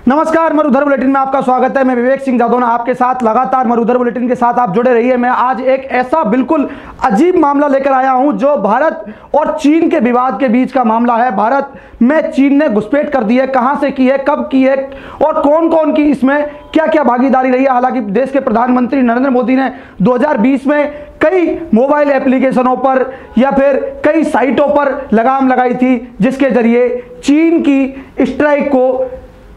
नमस्कार, मरुधर बुलेटिन में आपका स्वागत है। मैं विवेक सिंह जादौना आपके साथ लगातार मरुधर बुलेटिन के साथ आप जुड़े रहिए। मैं आज एक ऐसा बिल्कुल अजीब मामला लेकर आया हूं जो भारत और चीन के विवाद के बीच का मामला है। भारत में चीन ने घुसपैठ कर दी है, कहां से की है, कब की है और कौन कौन की इसमें क्या क्या भागीदारी रही है। हालांकि देश के प्रधानमंत्री नरेंद्र मोदी ने 2020 में कई मोबाइल एप्लीकेशनों पर या फिर कई साइटों पर लगाम लगाई थी, जिसके जरिए चीन की स्ट्राइक को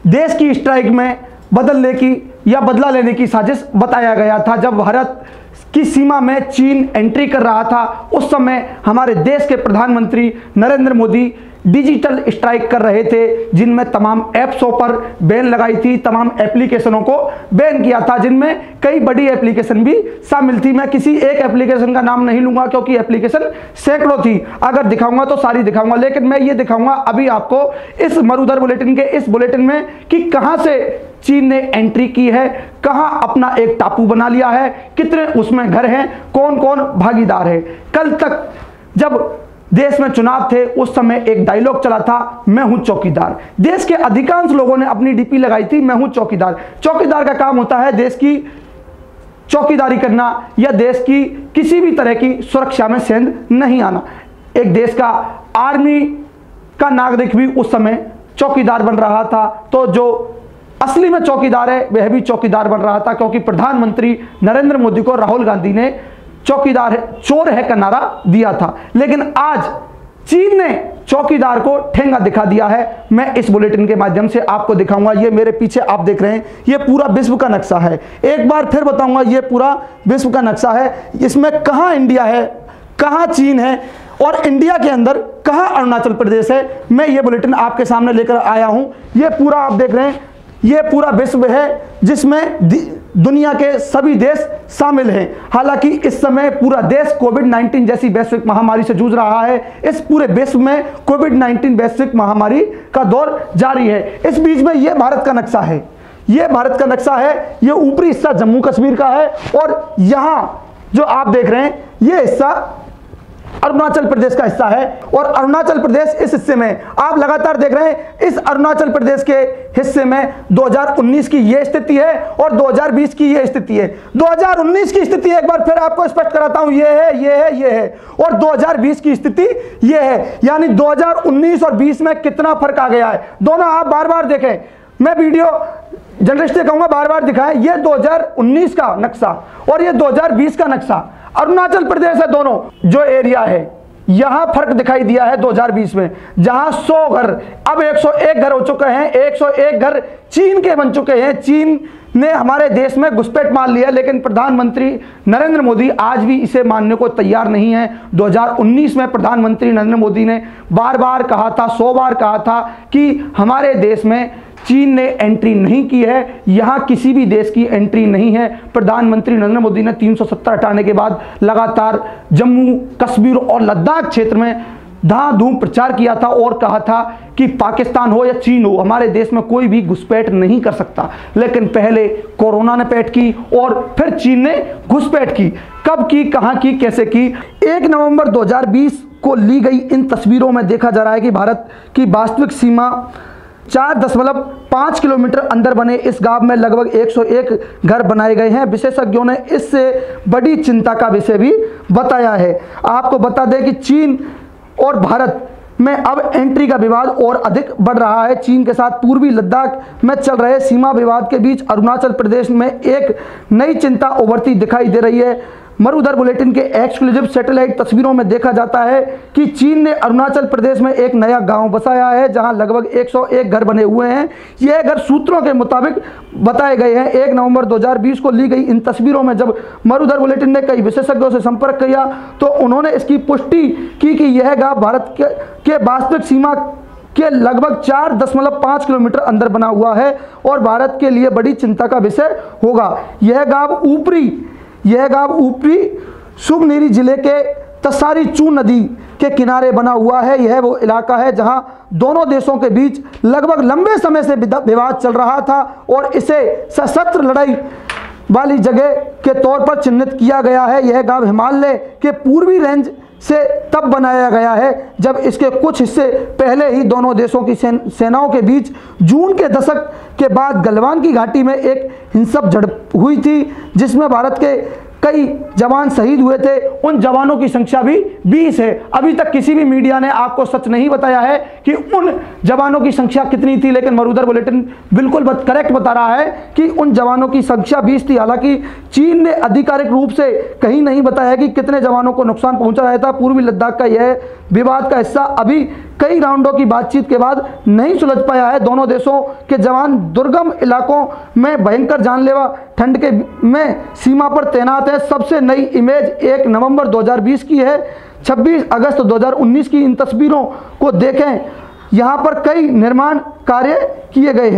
देश की स्ट्राइक में बदलने की या बदला लेने की साजिश बताया गया था। जब भारत की सीमा में चीन एंट्री कर रहा था, उस समय हमारे देश के प्रधानमंत्री नरेंद्र मोदी डिजिटल स्ट्राइक कर रहे थे, जिनमें तमाम ऐप्सों पर बैन लगाई थी, तमाम एप्लीकेशनों को बैन किया था, जिनमें कई बड़ी एप्लीकेशन भी शामिल थी। मैं किसी एक एप्लीकेशन का नाम नहीं लूंगा क्योंकि एप्लीकेशन सैकड़ों थी। अगर दिखाऊंगा तो सारी दिखाऊंगा, लेकिन मैं ये दिखाऊंगा अभी आपको इस मरुधर बुलेटिन के इस बुलेटिन में कि कहां से चीन ने एंट्री की है, कहां अपना एक टापू बना लिया है, कितने उसमें घर हैं, कौन कौन भागीदार है। कल तक जब देश में चुनाव थे, उस समय एक डायलॉग चला था, मैं हूं चौकीदार। देश के अधिकांश लोगों ने अपनी डीपी लगाई थी, मैं हूं चौकीदार। चौकीदार का काम होता है देश की चौकीदारी करना या देश की किसी भी तरह की सुरक्षा में सेंध नहीं आना। एक देश का आर्मी का नागरिक भी उस समय चौकीदार बन रहा था, तो जो असली में चौकीदार है वह भी चौकीदार बन रहा था, क्योंकि प्रधानमंत्री नरेंद्र मोदी को राहुल गांधी ने चौकीदार है, चोर है का नारा दिया था। लेकिन आज चीन ने चौकीदार को ठेंगा दिखा दिया है। मैं इस बुलेटिन के माध्यम से आपको दिखाऊंगा। ये मेरे पीछे आप देख रहे हैं, ये पूरा विश्व का नक्शा है। एक बार फिर बताऊंगा, ये पूरा विश्व का नक्शा है। इसमें कहां इंडिया है, कहां चीन है और इंडिया के अंदर कहां अरुणाचल प्रदेश है, मैं ये बुलेटिन आपके सामने लेकर आया हूं। ये पूरा आप देख रहे हैं, ये पूरा विश्व है जिसमें दुनिया के सभी देश शामिल हैं। हालांकि इस समय पूरा देश कोविड-19 जैसी वैश्विक महामारी से जूझ रहा है। इस पूरे विश्व में कोविड-19 वैश्विक महामारी का दौर जारी है। इस बीच में ये भारत का नक्शा है, ये भारत का नक्शा है। ये ऊपरी हिस्सा जम्मू कश्मीर का है और यहां जो आप देख रहे हैं ये हिस्सा अरुणाचल प्रदेश का हिस्सा है। और अरुणाचल प्रदेश इस हिस्से में आप लगातार देख रहे हैं, इस अरुणाचल प्रदेश के हिस्से में 2019 की यह स्थिति है और 2020 की यह स्थिति है। 2019 की स्थिति एक बार फिर आपको स्पष्ट कराता हूं, ये है, ये है, ये है, और 2020 की स्थिति ये है। यानी 2019 और 20 में कितना फर्क आ गया है। दोनों आप बार बार देखें, मैं वीडियो जर्नलिस्ट से कहूंगा बार बार दिखाएं। ये 2019 का नक्शा और ये 2020 का नक्शा, अरुणाचल प्रदेश है दोनों। जो एरिया है यहां फर्क दिखाई दिया है 2020 में, जहां 100 घर अब 101 घर हो चुके हैं। 101 घर चीन के बन चुके हैं। चीन ने हमारे देश में घुसपैठ मान लिया, लेकिन प्रधानमंत्री नरेंद्र मोदी आज भी इसे मानने को तैयार नहीं है। 2019 में प्रधानमंत्री नरेंद्र मोदी ने बार बार कहा था, 100 बार कहा था कि हमारे देश में चीन ने एंट्री नहीं की है, यहां किसी भी देश की एंट्री नहीं है। प्रधानमंत्री नरेंद्र मोदी ने 370 हटाने के बाद लगातार जम्मू कश्मीर और लद्दाख क्षेत्र में धांधूम प्रचार किया था और कहा था कि पाकिस्तान हो या चीन हो, हमारे देश में कोई भी घुसपैठ नहीं कर सकता। लेकिन पहले कोरोना ने पैठ की और फिर चीन ने घुसपैठ की। कब की, कहां की, कैसे की। 1 नवंबर 2020 को ली गई इन तस्वीरों में देखा जा रहा है कि भारत की वास्तविक सीमा 4.5 किलोमीटर अंदर बने इस गांव में लगभग 101 घर बनाए गए हैं। विशेषज्ञों ने इससे बड़ी चिंता का विषय भी बताया है। आपको बता दें कि चीन और भारत में अब एंट्री का विवाद और अधिक बढ़ रहा है। चीन के साथ पूर्वी लद्दाख में चल रहे सीमा विवाद के बीच अरुणाचल प्रदेश में एक नई चिंता उभरती दिखाई दे रही है। मरुधर बुलेटिन के एक्सक्लूसिव सैटेलाइट तस्वीरों में देखा जाता है कि चीन ने अरुणाचल प्रदेश में एक नया गांव बसाया है, जहां लगभग 101 घर बने हुए हैं। यह घर सूत्रों के मुताबिक बताए गए हैं। 1 नवंबर 2020 को ली गई इन तस्वीरों में जब मरुधर बुलेटिन ने कई विशेषज्ञों से संपर्क किया तो उन्होंने इसकी पुष्टि की कि यह गांव भारत के वास्तविक सीमा के लगभग 4.5 किलोमीटर अंदर बना हुआ है और भारत के लिए बड़ी चिंता का विषय होगा। यह गांव ऊपरी सुबनेरी जिले के तसारी चू नदी के किनारे बना हुआ है। यह वो इलाका है जहां दोनों देशों के बीच लगभग लंबे समय से विवाद चल रहा था और इसे सशस्त्र लड़ाई वाली जगह के तौर पर चिन्हित किया गया है। यह गांव हिमालय के पूर्वी रेंज से तब बनाया गया है जब इसके कुछ हिस्से पहले ही दोनों देशों की सेनाओं के बीच जून के दशक के बाद गलवान की घाटी में एक हिंसक झड़प हुई थी जिसमें भारत के कई जवान शहीद हुए थे। उन जवानों की संख्या भी 20 है। अभी तक किसी भी मीडिया ने आपको सच नहीं बताया है कि उन जवानों की संख्या कितनी थी, लेकिन मरुधर बुलेटिन बिल्कुल करेक्ट बता रहा है कि उन जवानों की संख्या 20 थी। हालांकि चीन ने आधिकारिक रूप से कहीं नहीं बताया कि कितने जवानों को नुकसान पहुंचा रहा था। पूर्वी लद्दाख का यह विवाद का हिस्सा अभी कई राउंडों की बातचीत के बाद नहीं सुलझ पाया है। दोनों देशों के जवान दुर्गम इलाकों में भयंकर जानलेवा ठंड के में सीमा पर तैनात है। सबसे नई इमेज 1 नवंबर 2020 की है। 26 अगस्त 2019 की इन तस्वीरों को देखें, यहाँ पर कई निर्माण कार्य किए गए हैं।